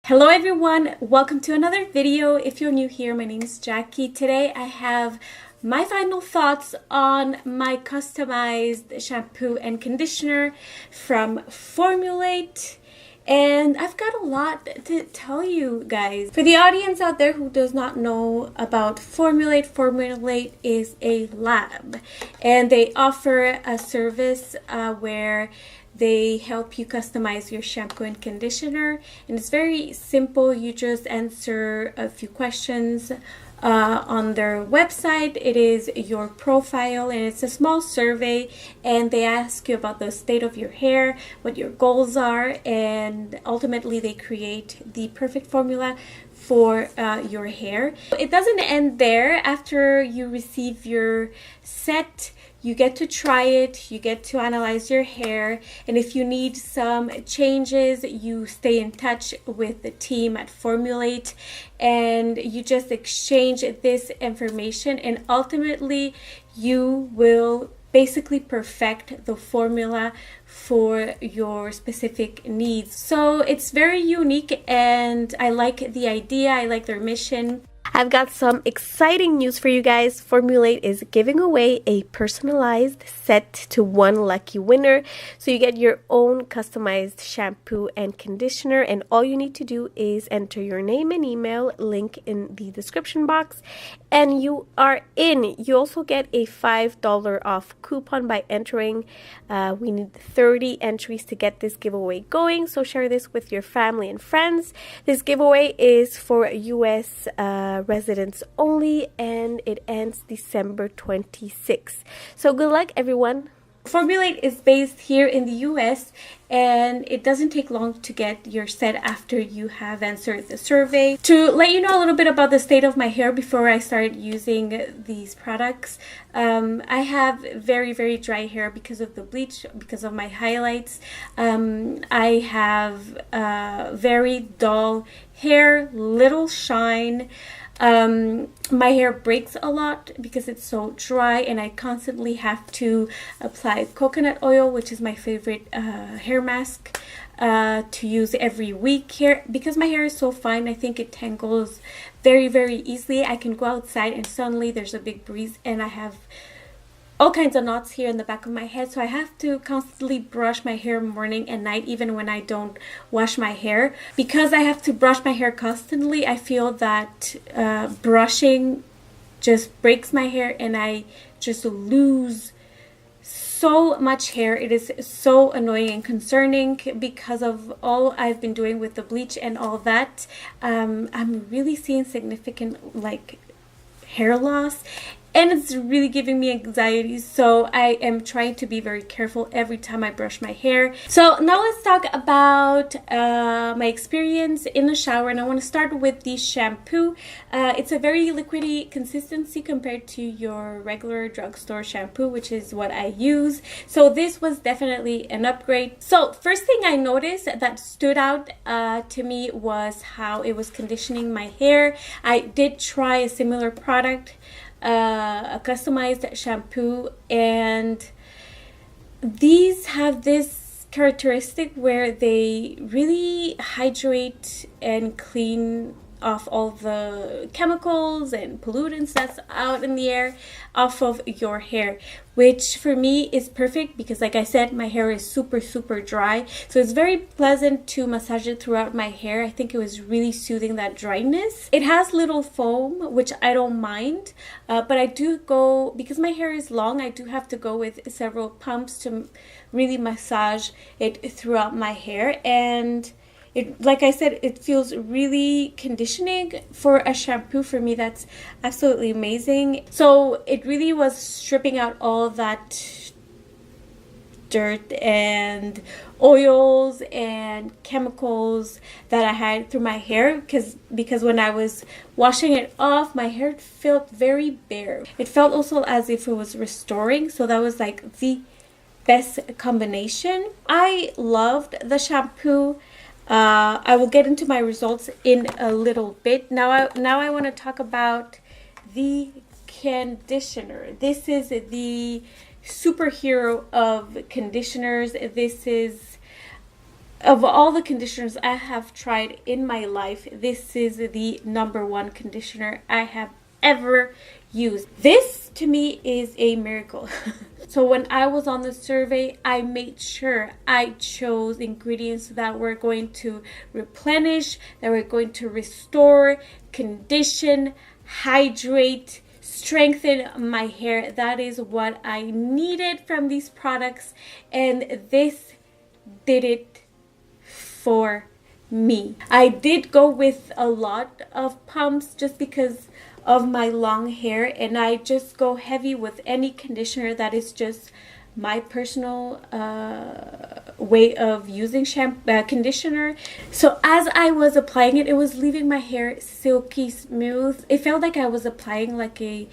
Hello everyone, welcome to another video. If you're new here, my name is Jackie. Today I have my final thoughts on my customized shampoo and conditioner from FORMULATE. And I've got a lot to tell you guys. For the audience out there who does not know about FORMULATE, FORMULATE is a lab. And they offer a service where they help you customize your shampoo and conditioner. And it's very simple. You just answer a few questions on their website. It is your profile and it's a small survey, and they ask you about the state of your hair, what your goals are, and ultimately they create the perfect formula for your hair. It doesn't end there. After you receive your set, you get to try it, you get to analyze your hair, and if you need some changes, you stay in touch with the team at FORMULATE and you just exchange this information, and ultimately you will basically perfect the formula for your specific needs. So it's very unique and I like the idea, I like their mission. I've got some exciting news for you guys. FORMULATE is giving away a personalized set to one lucky winner. So you get your own customized shampoo and conditioner, and all you need to do is enter your name and email, link in the description box, and you are in. You also get a $5 off coupon by entering. We need 30 entries to get this giveaway going, so share this with your family and friends. This giveaway is for US residents only, and it ends December 26th. So good luck, everyone. FORMULATE is based here in the US, and it doesn't take long to get your set after you have answered the survey. To let you know a little bit about the state of my hair before I start using these products, I have very dry hair because of the bleach, because of my highlights. I have very dull hair, little shine. My hair breaks a lot because it's so dry, and I constantly have to apply coconut oil, which is my favorite hair mask, to use every week here. Because my hair is so fine, I think it tangles very easily. I can go outside and suddenly there's a big breeze and I have all kinds of knots here in the back of my head, so I have to constantly brush my hair morning and night, even when I don't wash my hair. Because I have to brush my hair constantly, I feel that brushing just breaks my hair and I just lose so much hair. It is so annoying and concerning because of all I've been doing with the bleach and all that. I'm really seeing significant hair loss, and it's really giving me anxiety, so I am trying to be very careful every time I brush my hair. So now let's talk about my experience in the shower, and I want to start with the shampoo. It's a very liquidy consistency compared to your regular drugstore shampoo, which is what I use. So this was definitely an upgrade. So first thing I noticed that stood out to me was how it was conditioning my hair. I did try a similar product, a customized shampoo, and these have this characteristic where they really hydrate and clean off all the chemicals and pollutants that's out in the air off of your hair, which for me is perfect because, like I said, my hair is super dry, so it's very pleasant to massage it throughout my hair. I think it was really soothing that dryness. It has little foam, which I don't mind, but I do go, because my hair is long, I do have to go with several pumps to really massage it throughout my hair. And like I said, it feels really conditioning for a shampoo. For me, that's absolutely amazing. So it really was stripping out all that dirt and oils and chemicals that I had through my hair, because when I was washing it off, my hair felt very bare. It felt also as if it was restoring, so that was like the best combination. I loved the shampoo. I will get into my results in a little bit. Now I want to talk about the conditioner. This is the superhero of conditioners. This is of all the conditioners I have tried in my life, this is the #1 conditioner I have ever used. This to me is a miracle. So when I was on the survey, I made sure I chose ingredients that were going to replenish, that were going to restore, condition, hydrate, strengthen my hair. That is what I needed from these products, and this did it for me. I did go with a lot of pumps just because of my long hair, and I just go heavy with any conditioner that is just my personal way of using conditioner. So as I was applying it, it was leaving my hair silky smooth. It felt like I was applying like a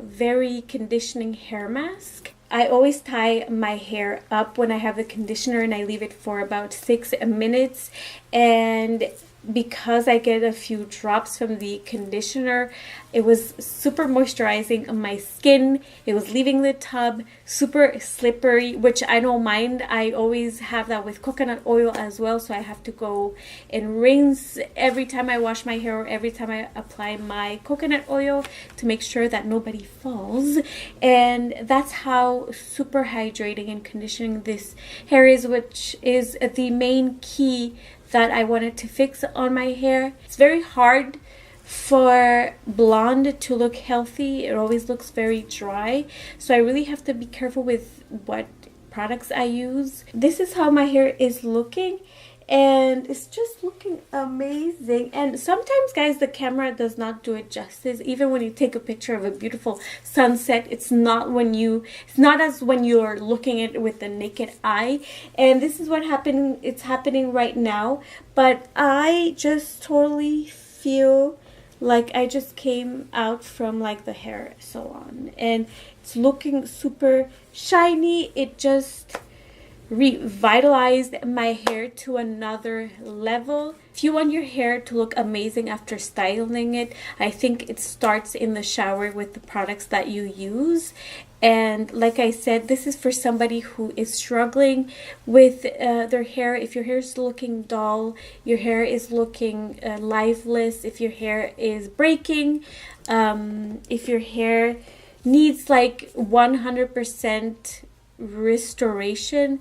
very conditioning hair mask. I always tie my hair up when I have the conditioner, and I leave it for about 6 minutes. And because I get a few drops from the conditioner, it was super moisturizing on my skin. It was leaving the tub super slippery, which I don't mind. I always have that with coconut oil as well, so I have to go and rinse every time I wash my hair or every time I apply my coconut oil to make sure that nobody falls. And that's how super hydrating and conditioning this hair is, which is the main key that I wanted to fix on my hair. It's very hard for blonde to look healthy. It always looks very dry, so I really have to be careful with what products I use. This is how my hair is looking, and it's just looking amazing. And sometimes, guys, the camera does not do it justice. Even when you take a picture of a beautiful sunset, it's not as when you're looking at it with the naked eye. And this is what happened. It's happening right now, but I just totally feel like I just came out from like the hair salon, and it's looking super shiny. It just revitalized my hair to another level. If you want your hair to look amazing after styling it, I think it starts in the shower with the products that you use. And like I said, this is for somebody who is struggling with their hair. If your hair is looking dull, your hair is looking lifeless, if your hair is breaking, if your hair needs like 100% restoration,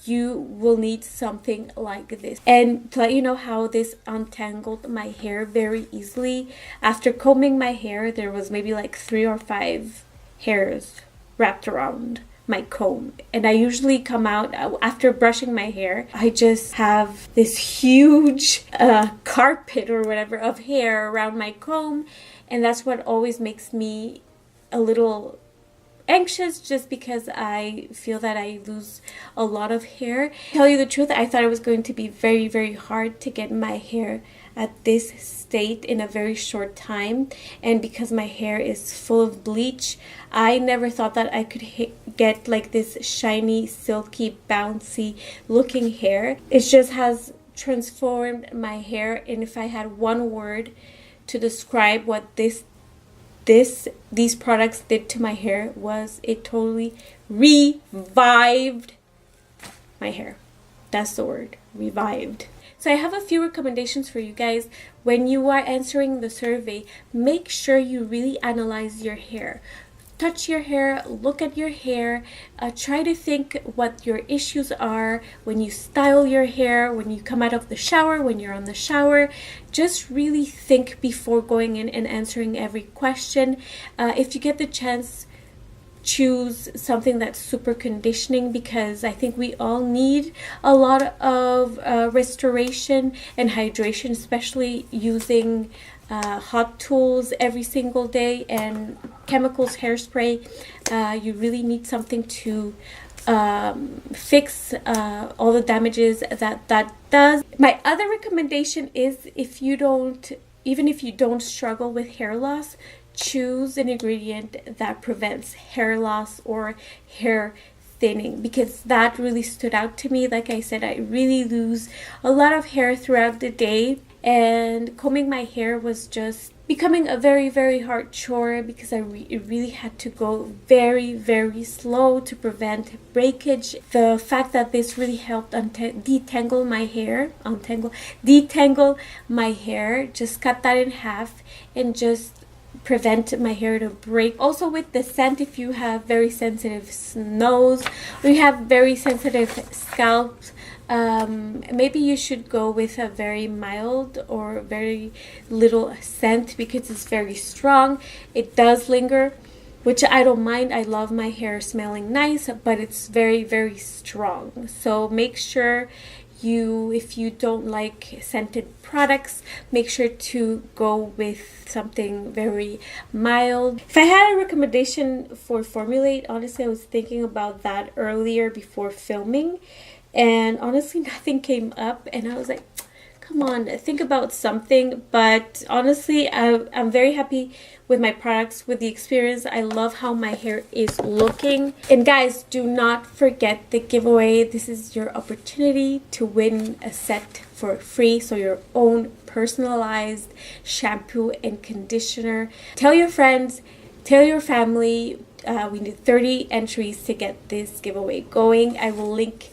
you will need something like this. And to let you know how this untangled my hair very easily, after combing my hair, there was maybe like 3 or 5 hairs wrapped around my comb, and I usually come out after brushing my hair. I just have this huge carpet or whatever of hair around my comb, and that's what always makes me a little anxious, just because I feel that I lose a lot of hair. To tell you the truth, I thought it was going to be very, very hard to get my hair at this state in a very short time, and because my hair is full of bleach, I never thought that I could get like this shiny, silky, bouncy looking hair. It just has transformed my hair, and if I had one word to describe what these products did to my hair, was it totally revived my hair. That's the word, revived. So I have a few recommendations for you guys. When you are answering the survey, make sure you really analyze your hair. Touch your hair, look at your hair, try to think what your issues are when you style your hair, when you come out of the shower, when you're on the shower. Just really think before going in and answering every question. If you get the chance, choose something that's super conditioning, because I think we all need a lot of restoration and hydration, especially using hot tools every single day and chemicals, hairspray. You really need something to fix all the damages that does. My other recommendation is, even if you don't struggle with hair loss, choose an ingredient that prevents hair loss or hair thinning, because that really stood out to me. Like I said, I really lose a lot of hair throughout the day, and combing my hair was just becoming a very hard chore because it really had to go very slow to prevent breakage. The fact that this really helped detangle my hair, detangle my hair, just cut that in half and just prevent my hair to break. Also with the scent, if you have very sensitive nose or you have very sensitive scalp, maybe you should go with a very mild or very little scent because it's very strong. It does linger, which I don't mind. I love my hair smelling nice, but it's very strong. So make sure if you don't like scented products, make sure to go with something very mild. If I had a recommendation for Formulate, honestly I was thinking about that earlier before filming, and honestly nothing came up, and I was like, come on, think about something. But honestly, I'm very happy with my products, with the experience. I love how my hair is looking. And guys, do not forget the giveaway. This is your opportunity to win a set for free, so your own personalized shampoo and conditioner. Tell your friends, tell your family. We need 30 entries to get this giveaway going. I will link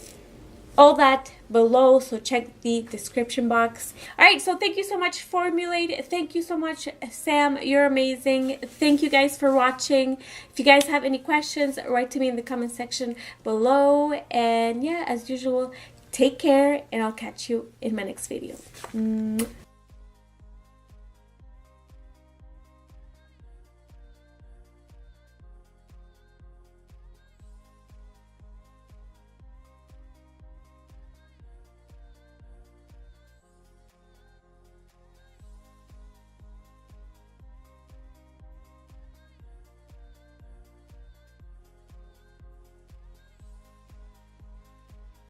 all that below, so check the description box. All right, so thank you so much, Formulate. Thank you so much, Sam. You're amazing. Thank you guys for watching. If you guys have any questions, write to me in the comment section below. And yeah, as usual, take care, and I'll catch you in my next video.